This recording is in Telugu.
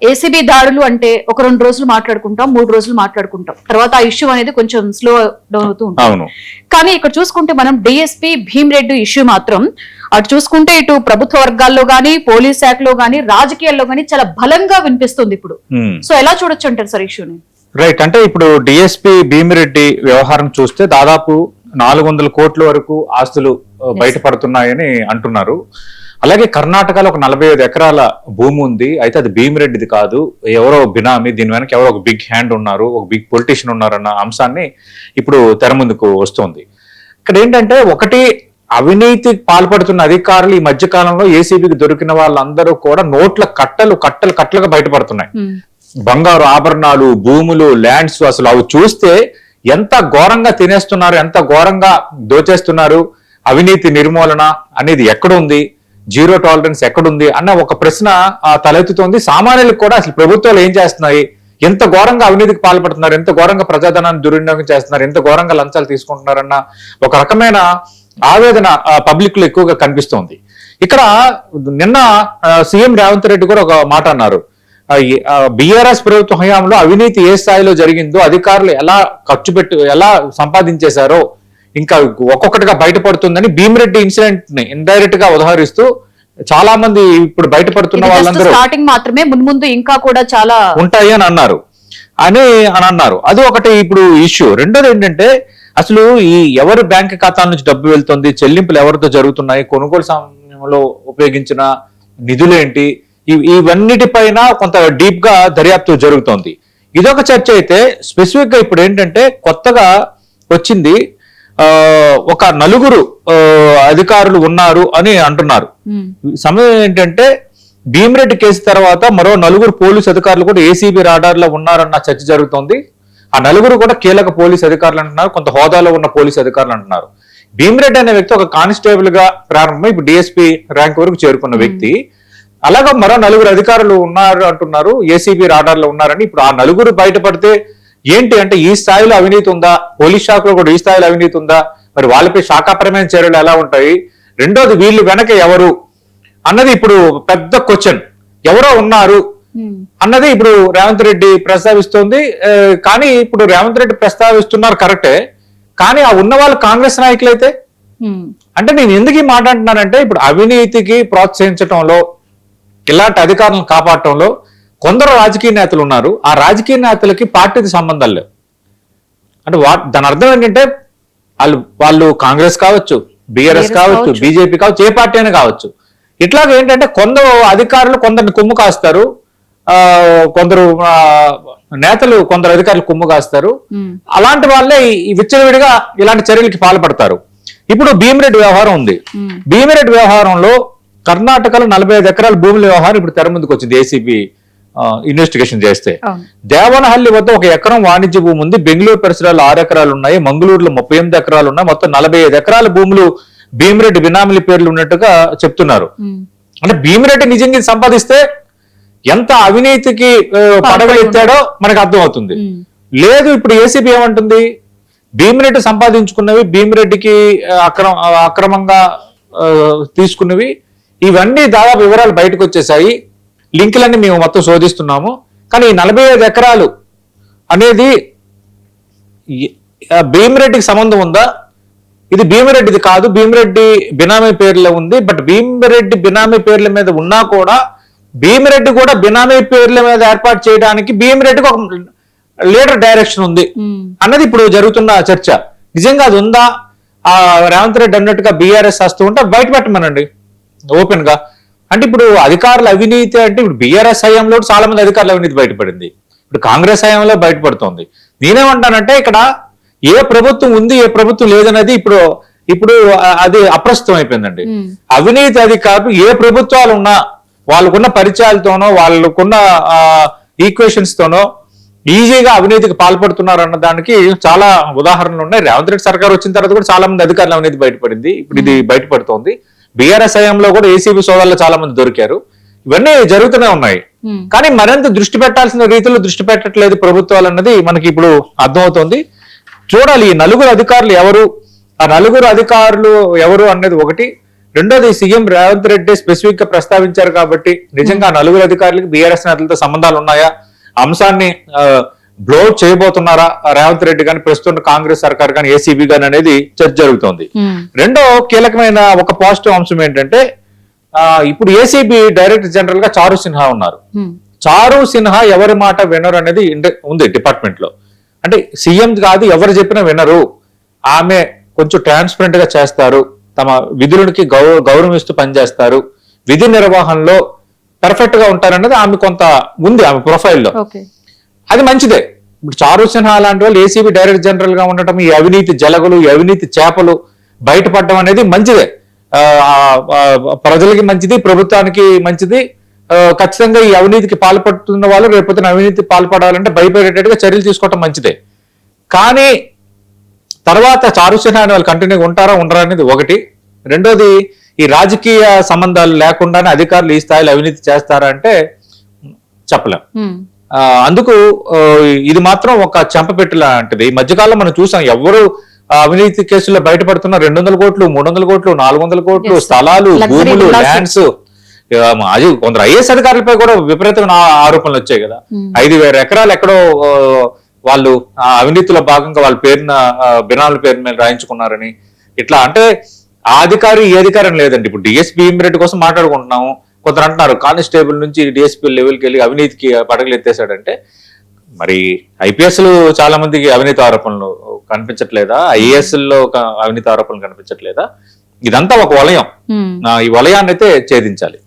ఏసీబీ దాడులు అంటే ఒక 2 రోజులు మాట్లాడుకుంటాం, 3 రోజులు మాట్లాడుకుంటాం, తర్వాత ఆ ఇష్యూ అనేది కొంచెం స్లో డౌన్ అవుతూ ఉంటుంది. కానీ ఇక్కడ చూసుకుంటే మనం డిఎస్పీ భీమిరెడ్డి ఇష్యూ మాత్రం అటు చూసుకుంటే ఇటు ప్రభుత్వ వర్గాల్లో గానీ, పోలీస్ శాఖలో గానీ, రాజకీయాల్లో గానీ చాలా బలంగా వినిపిస్తుంది ఇప్పుడు. సో ఎలా చూడొచ్చు అంటారు సార్ ఇష్యూని? రైట్, అంటే ఇప్పుడు డిఎస్పీ భీమిరెడ్డి వ్యవహారం చూస్తే దాదాపు 400 కోట్ల వరకు ఆస్తులు బయటపడుతున్నాయని అంటున్నారు. అలాగే కర్ణాటకలో ఒక 45 ఎకరాల భూమి ఉంది. అయితే అది భీమిరెడ్డిది కాదు, ఎవరో బినామీ, దీని వెనక ఎవరో ఒక బిగ్ హ్యాండ్ ఉన్నారు, ఒక బిగ్ పొలిటీషియన్ ఉన్నారన్న అంశాన్ని ఇప్పుడు తెర ముందుకు వస్తుంది. ఇక్కడ ఏంటంటే ఒకటి, అవినీతికి పాల్పడుతున్న అధికారులు ఈ మధ్య కాలంలో ఏసీబీకి దొరికిన వాళ్ళందరూ కూడా నోట్ల కట్టలుగా బయటపడుతున్నాయి. బంగారు ఆభరణాలు, భూములు, ల్యాండ్స్, అసలు అవి చూస్తే ఎంత ఘోరంగా తినేస్తున్నారు, ఎంత ఘోరంగా దోచేస్తున్నారు. అవినీతి నిర్మూలన అనేది ఎక్కడుంది, జీరో టాలరెన్స్ ఎక్కడుంది అన్న ఒక ప్రశ్న తలెత్తుతోంది. సామాన్యులకు కూడా అసలు ప్రభుత్వాలు ఏం చేస్తున్నాయి, ఎంత ఘోరంగా అవినీతికి పాల్పడుతున్నారు, ఎంత ఘోరంగా ప్రజాధనాన్ని దుర్వినియోగం చేస్తున్నారు, ఎంత ఘోరంగా లంచాలు తీసుకుంటున్నారన్న ఒక రకమైన ఆవేదన పబ్లిక్ లో ఎక్కువగా కనిపిస్తోంది. ఇక్కడ నిన్న సీఎం రేవంత్ రెడ్డి కూడా ఒక మాట అన్నారు. బీఆర్ఎస్ ప్రభుత్వ హయాంలో అవినీతి ఏ స్థాయిలో జరిగిందో, అధికారులు ఎలా సంపాదించేశారో ఇంకా ఒక్కొక్కటిగా బయటపడుతుందని భీమిరెడ్డి ఇన్సిడెంట్ ని ఇండైరెక్ట్ గా ఉదాహరిస్తూ చాలా మంది ఇప్పుడు బయటపడుతున్న వాళ్ళందరూ స్టార్టింగ్ మాత్రమే, ముందు ఇంకా కూడా చాలా ఉంటాయి అని అన్నారు. అది ఒకటి ఇప్పుడు ఇష్యూ. రెండోది ఏంటంటే అసలు ఈ ఎవరు బ్యాంక్ ఖాతాల నుంచి డబ్బు వెళ్తుంది, చెల్లింపులు ఎవరితో జరుగుతున్నాయి, కొనుగోలు సమయంలో ఉపయోగించిన నిధులేంటి, ఇవన్నిటిపైన కొంత డీప్ గా దర్యాప్తు జరుగుతోంది. ఇదొక చర్చ అయితే, స్పెసిఫిక్ గా ఇప్పుడు ఏంటంటే కొత్తగా వచ్చింది, ఒక 4 అధికారులు ఉన్నారు అని అంటున్నారు. సమయం ఏంటంటే భీమిరెడ్డి కేసు తర్వాత మరో 4 పోలీసు అధికారులు కూడా ఏసీబీ రాడార్ లో ఉన్నారన్న చర్చ జరుగుతోంది. ఆ 4 కూడా కీలక పోలీసు అధికారులు అంటున్నారు, కొంత హోదాలో ఉన్న పోలీసు అధికారులు అంటున్నారు. భీమిరెడ్డి అనే వ్యక్తి ఒక కానిస్టేబుల్ గా ప్రారంభమై ఇప్పుడు డిఎస్పీ ర్యాంక్ వరకు చేరుకున్న వ్యక్తి. అలాగా మరో 4 అధికారులు ఉన్నారు అంటున్నారు, ఏసీబీ రాడార్ లో ఉన్నారని. ఇప్పుడు ఆ 4 బయటపడితే ఏంటి అంటే ఈ స్థాయిలో అవినీతి ఉందా, పోలీస్ శాఖలో కూడా ఈ స్థాయిలో అవినీతి ఉందా, మరి వాళ్ళపై శాఖాపరమైన చర్యలు ఎలా ఉంటాయి, రెండోది వీళ్ళు వెనక ఎవరు అన్నది ఇప్పుడు పెద్ద క్వశ్చన్. ఎవరో ఉన్నారు అన్నది ఇప్పుడు రేవంత్ రెడ్డి ప్రస్తావిస్తోంది. కానీ ఇప్పుడు రేవంత్ రెడ్డి ప్రస్తావిస్తున్నారు కరెక్టే, కానీ ఆ ఉన్న వాళ్ళు కాంగ్రెస్ నాయకులైతే అంటే నేను ఎందుకు ఈ మాట అంటున్నానంటే, ఇప్పుడు అవినీతికి ప్రోత్సహించడంలో, ఇలాంటి అధికారులను కాపాడటంలో కొందరు రాజకీయ నేతలు ఉన్నారు. ఆ రాజకీయ నేతలకి పార్టీకి సంబంధాలు లేవు. అంటే దాని అర్థం ఏంటంటే వాళ్ళు కాంగ్రెస్ కావచ్చు, బీఆర్ఎస్ కావచ్చు, బీజేపీ కావచ్చు, ఏ పార్టీ అయినా కావచ్చు. ఇట్లాగ ఏంటంటే కొందరు అధికారులు కొందరిని కొమ్ము కాస్తారు, కొందరు నేతలు కొందరు అధికారులు కొమ్ము కాస్తారు. అలాంటి వాళ్ళే ఈ విచ్చలవిడిగా ఇలాంటి చర్యలకి పాల్పడతారు. ఇప్పుడు భీమిరెడ్డి వ్యవహారం ఉంది. భీమిరెడ్డి వ్యవహారంలో కర్ణాటకలో 45 ఎకరాల భూముల వ్యవహారం ఇప్పుడు తెర ముందుకు వచ్చింది. ఏసీబీ ఇన్వెస్టిగేషన్ చేస్తే దేవనహల్లి వద్ద 1 ఎకరం వాణిజ్య భూమి ఉంది, బెంగళూరు పరిసరాలు 6 ఎకరాలు ఉన్నాయి, మంగళూరులో 38 ఎకరాలు ఉన్నాయి, మొత్తం 45 ఎకరాల భూములు భీమిరెడ్డి బినామీల పేర్లు ఉన్నట్టుగా చెప్తున్నారు. అంటే భీమిరెడ్డి నిజంగా సంపాదిస్తే ఎంత అవినీతికి పడగలెత్తాడో మనకు అర్థం అవుతుంది. లేదు, ఇప్పుడు ఏసీబీ ఏమంటుంది, భీమిరెడ్డి సంపాదించుకున్నవి, భీమిరెడ్డికి అక్రమంగా తీసుకున్నవి, ఇవన్నీ దాదాపు వివరాలు బయటకు వచ్చేసాయి, లింకులన్నీ మేము మొత్తం శోధిస్తున్నాము. కానీ 45 ఎకరాలు అనేది భీమిరెడ్డికి సంబంధం ఉందా, ఇది భీమిరెడ్డిది కాదు, భీమిరెడ్డి బినామీ పేర్లో ఉంది. బట్ భీమిరెడ్డి బినామీ పేర్ల మీద ఉన్నా కూడా భీమిరెడ్డి కూడా బినామీ పేర్ల మీద ఏర్పాటు చేయడానికి భీమిరెడ్డికి ఒక లీడర్ డైరెక్షన్ ఉంది అన్నది ఇప్పుడు జరుగుతున్న చర్చ. నిజంగా అది ఉందా? ఆ రేవంత్ రెడ్డి అన్నట్టుగా బీఆర్ఎస్ వస్తూ ఉంటే బయట పెట్టమనండి ఓపెన్ గా. అంటే ఇప్పుడు అధికారుల అవినీతి అంటే ఇప్పుడు బీఆర్ఎస్ హయాంలో చాలా మంది అధికారుల అవినీతి బయటపడింది, ఇప్పుడు కాంగ్రెస్ హయాంలో బయటపడుతోంది. నేనేమంటానంటే ఇక్కడ ఏ ప్రభుత్వం ఉంది, ఏ ప్రభుత్వం లేదనేది ఇప్పుడు అది అప్రస్తుతం అయిపోయిందండి. అవినీతి అధికారులు ఏ ప్రభుత్వాలు ఉన్నా వాళ్ళకున్న పరిచయాలతోనో, వాళ్ళకున్న ఈక్వేషన్స్ తోనో ఈజీగా అవినీతికి పాల్పడుతున్నారు అన్న దానికి చాలా ఉదాహరణలు ఉన్నాయి. రేవంత్ రెడ్డి సర్కార్ వచ్చిన తర్వాత కూడా చాలా మంది అధికారుల అవినీతి బయటపడింది, ఇప్పుడు ఇది బయటపడుతోంది. బీఆర్ఎస్ హయాంలో కూడా ఏసీబీ సోదాల్లో చాలా మంది దొరికారు. ఇవన్నీ జరుగుతూనే ఉన్నాయి. కానీ మరింత దృష్టి పెట్టాల్సిన రీతిలో దృష్టి పెట్టట్లేదు ప్రభుత్వాలు అన్నది మనకి ఇప్పుడు అర్థమవుతోంది. చూడాలి ఈ 4 అధికారులు ఎవరు, ఆ 4 అధికారులు ఎవరు అనేది ఒకటి. రెండోది సీఎం రేవంత్ రెడ్డి స్పెసిఫిక్ గా ప్రస్తావించారు కాబట్టి నిజంగా నలుగురు అధికారులకు బీఆర్ఎస్ నేతలతో సంబంధాలు ఉన్నాయా, అంశాన్ని బ్లో చేయబోతున్నారా రేవంత్ రెడ్డి కానీ ప్రస్తుతం కాంగ్రెస్ సర్కార్ కానీ ఏసీబీ కానీ అనేది చర్చ జరుగుతోంది. రెండో కీలకమైన ఒక పాజిటివ్ అంశం ఏంటంటే ఇప్పుడు ఏసీబీ డైరెక్టర్ జనరల్ గా చారు సిన్హా ఉన్నారు. చారు సిన్హా ఎవరి మాట వినరు అనేది ఉంది డిపార్ట్మెంట్ లో. అంటే సీఎం కాదు, ఎవరు చెప్పినా వినరు, ఆమె కొంచెం ట్రాన్స్పరెంట్ గా చేస్తారు, తమ విధులకి గౌరవం ఇస్తూ పనిచేస్తారు, విధి నిర్వహణలో పర్ఫెక్ట్ గా ఉంటారన్నది ఆమె కొంత ఉంది ఆమె ప్రొఫైల్లో. అది మంచిదే. ఇప్పుడు చారు సిన్హా లాంటి వాళ్ళు ఏసీబీ డైరెక్టర్ జనరల్ గా ఉండటం, ఈ అవినీతి జలగలు, ఈ అవినీతి చేపలు బయటపడడం అనేది మంచిదే, ప్రజలకి మంచిది, ప్రభుత్వానికి మంచిది. ఖచ్చితంగా ఈ అవినీతికి పాల్పడుతున్న వాళ్ళు రేపొద్దున అవినీతి పాల్పడాలంటే భయపడేటట్టుగా చర్యలు తీసుకోవటం మంచిదే. కానీ తర్వాత చారు సిన్హా అని వాళ్ళు కంటిన్యూగా ఉంటారా ఉండరా అనేది ఒకటి. రెండోది ఈ రాజకీయ సంబంధాలు లేకుండానే అధికారులు ఈ స్థాయిలో అవినీతి చేస్తారా అంటే చెప్పలేం. అందుకు ఇది మాత్రం ఒక చెంపపెట్టు లాంటిది. ఈ మధ్యకాలంలో మనం చూసాం, ఎవరు అవినీతి కేసుల్లో బయటపడుతున్న 200 కోట్లు 300 కోట్లు 400 కోట్లు స్థలాలు, భూములు, ల్యాండ్స్. అది కొందరు ఐఏఎస్ అధికారులపై కూడా విపరీతమైన ఆరోపణలు వచ్చాయి కదా. 5,000 ఎకరాలు ఎక్కడో వాళ్ళు అవినీతిలో భాగంగా వాళ్ళ పేరున బినాల పేరు మీద రాయించుకున్నారని. ఇట్లా అంటే ఆ అధికారి ఈ అధికారం లేదండి. ఇప్పుడు డిఎస్పీ భీమిరెడ్డి కోసం మాట్లాడుకుంటున్నాము, కొందరు అంటున్నారు కానిస్టేబుల్ నుంచి డిఎస్పీ లెవెల్కి వెళ్ళి అవినీతికి పడగలు ఎత్తేసాడంటే, మరి ఐపీఎస్ లు చాలా మందికి అవినీతి ఆరోపణలు కనిపించట్లేదా? ఐఏఎస్ లో అవినీతి ఆరోపణలు కనిపించట్లేదా? ఇదంతా ఒక వలయం. ఈ వలయాన్ని అయితే ఛేదించాలి.